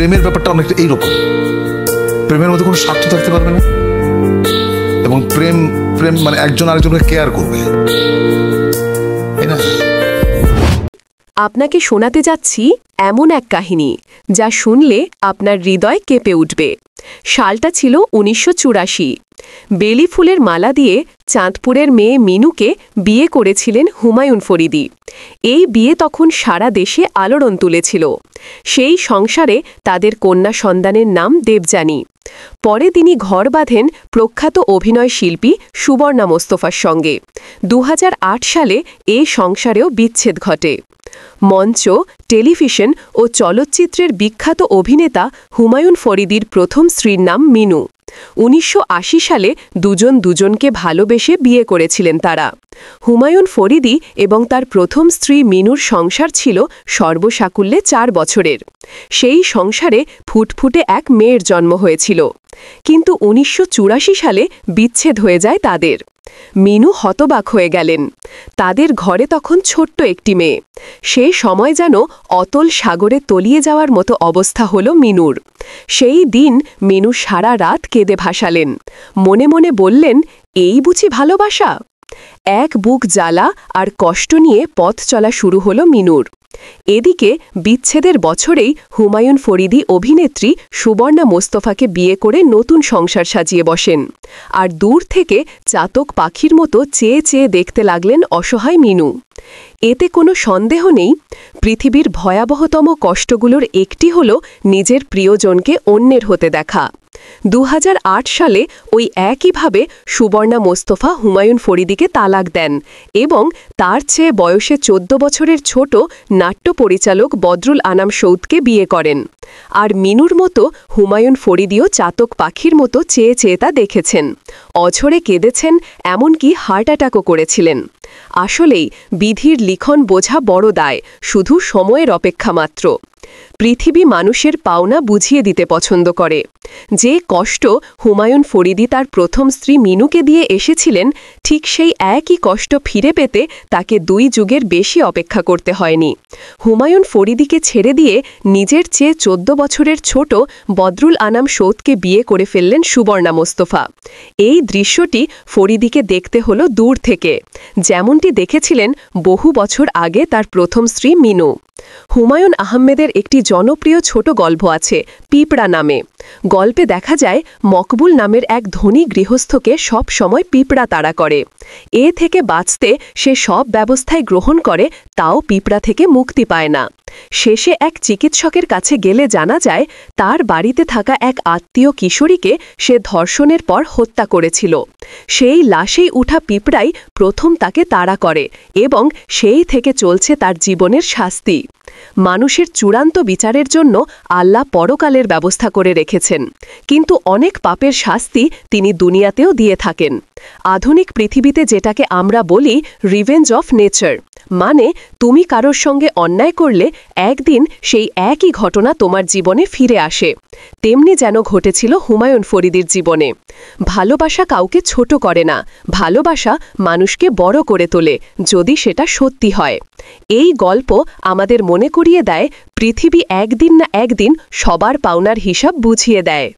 প্রেমের ব্যাপারটা অনেকটা এইরকম। প্রেমের মধ্যে কোনো স্বার্থ থাকতে পারবে না, এবং প্রেম প্রেম মানে একজন আরেকজনকে কেয়ার করবে, তাই না? আপনাকে শোনাতে যাচ্ছি এমন এক কাহিনী যা শুনলে আপনার হৃদয় কেঁপে উঠবে। সালটা ছিল 1984। বেলি ফুলের মালা দিয়ে চাঁদপুরের মেয়ে মিনুকে বিয়ে করেছিলেন হুমায়ুন ফরিদি। এই বিয়ে তখন সারা দেশে আলোড়ন তুলেছিল। সেই সংসারে তাদের কন্যা সন্তানের নাম দেবযানী। পরে তিনি ঘর বাঁধেন প্রখ্যাত অভিনয় শিল্পী সুবর্ণা মোস্তফার সঙ্গে। 2008 সালে এই সংসারেও বিচ্ছেদ ঘটে। মঞ্চ, টেলিভিশন ও চলচ্চিত্রের বিখ্যাত অভিনেতা হুমায়ুন ফরিদির প্রথম স্ত্রীর নাম মিনু। 1980 সালে দুজন দুজনকে ভালোবেসে বিয়ে করেছিলেন তারা। হুমায়ুন ফরিদি এবং তার প্রথম স্ত্রী মিনুর সংসার ছিল সর্বসাকুল্যে 4 বছরের। সেই সংসারে ফুটফুটে এক মেয়ের জন্ম হয়েছিল। কিন্তু 1984 সালে বিচ্ছেদ হয়ে যায় তাদের। মিনু হতবাক হয়ে গেলেন। তাদের ঘরে তখন ছোট্ট একটি মেয়ে। সে সময় যেন অতল সাগরে তলিয়ে যাওয়ার মতো অবস্থা হল মিনুর। সেই দিন মিনু সারা রাত কেঁদে ভাসালেন। মনে মনে বললেন, এই বুঝি ভালোবাসা? এক বুক জ্বালা আর কষ্ট নিয়ে পথ চলা শুরু হল মিনুর। এদিকে বিচ্ছেদের বছরেই হুমায়ুন ফরিদি অভিনেত্রী সুবর্ণা মোস্তফাকে বিয়ে করে নতুন সংসার সাজিয়ে বসেন। আর দূর থেকে চাতক পাখির মতো চেয়ে চেয়ে দেখতে লাগলেন অসহায় মিনু। এতে কোনো সন্দেহ নেই, পৃথিবীর ভয়াবহতম কষ্টগুলোর একটি হল নিজের প্রিয়জনকে অন্যের হতে দেখা। 2008 সালে ওই একইভাবে সুবর্ণা মোস্তফা হুমায়ুন ফরিদিকে তালাক দেন এবং তার চেয়ে বয়সে 14 বছরের ছোট নাট্য পরিচালক বদরুল আনাম সৌদকে বিয়ে করেন। আর মিনুর মতো হুমায়ুন ফরিদিও চাতক পাখির মতো চেয়ে চেয়ে তা দেখেছেন, অঝরে কেঁদেছেন, এমনকি হার্ট অ্যাটাকও করেছিলেন। আসলেই বিধির লিখন বোঝা বড় দায়, শুধু সময়ের অপেক্ষা মাত্র। পৃথিবী মানুষের পাওনা বুঝিয়ে দিতে পছন্দ করে। যে কষ্ট হুমায়ুন ফরিদি তার প্রথম স্ত্রী মিনুকে দিয়ে এসেছিলেন, ঠিক সেই একই কষ্ট ফিরে পেতে তাকে 2 যুগের বেশি অপেক্ষা করতে হয়নি। হুমায়ুন ফরিদিকে ছেড়ে দিয়ে নিজের চেয়ে 14 বছরের ছোট বদরুল আনাম সৌদকে বিয়ে করে ফেললেন সুবর্ণা মোস্তফা। এই দৃশ্যটি ফরিদিকে দেখতে হলো দূর থেকে, যেমনটি দেখেছিলেন বহু বছর আগে তার প্রথম স্ত্রী মিনু। হুমায়ুন আহমেদের একটি জনপ্রিয় ছোট গল্প আছে, পিঁপড়া নামে। গল্পে দেখা যায় মকবুল নামের এক ধনী গৃহস্থকে সব সময় পিঁপড়া তাড়া করে। এ থেকে বাঁচতে সে সব ব্যবস্থাই গ্রহণ করে, তাও পিঁপড়া থেকে মুক্তি পায় না। শেষে এক চিকিৎসকের কাছে গেলে জানা যায় তার বাড়িতে থাকা এক আত্মীয় কিশোরীকে সে ধর্ষণের পর হত্যা করেছিল। সেই লাশেই উঠা পিঁপড়াই প্রথম তাকে তাড়া করে এবং সেই থেকে চলছে তার জীবনের শাস্তি। মানুষের চূড়ান্ত বিচারের জন্য আল্লাহ পরকালের ব্যবস্থা করে রেখেছেন, কিন্তু অনেক পাপের শাস্তি তিনি দুনিয়াতেও দিয়ে থাকেন। আধুনিক পৃথিবীতে যেটাকে আমরা বলি রিভেঞ্জ অফ নেচার, মানে তুমি কারোর সঙ্গে অন্যায় করলে একদিন সেই একই ঘটনা তোমার জীবনে ফিরে আসে। তেমনি যেন ঘটেছিল হুমায়ুন ফরিদির জীবনে। ভালোবাসা কাউকে ছোট করে না, ভালোবাসা মানুষকে বড় করে তোলে, যদি সেটা সত্যি হয়। এই গল্প আমাদের মনে করিয়ে দেয়, পৃথিবী একদিন না একদিন সবার পাওনার হিসাব বুঝিয়ে দেয়।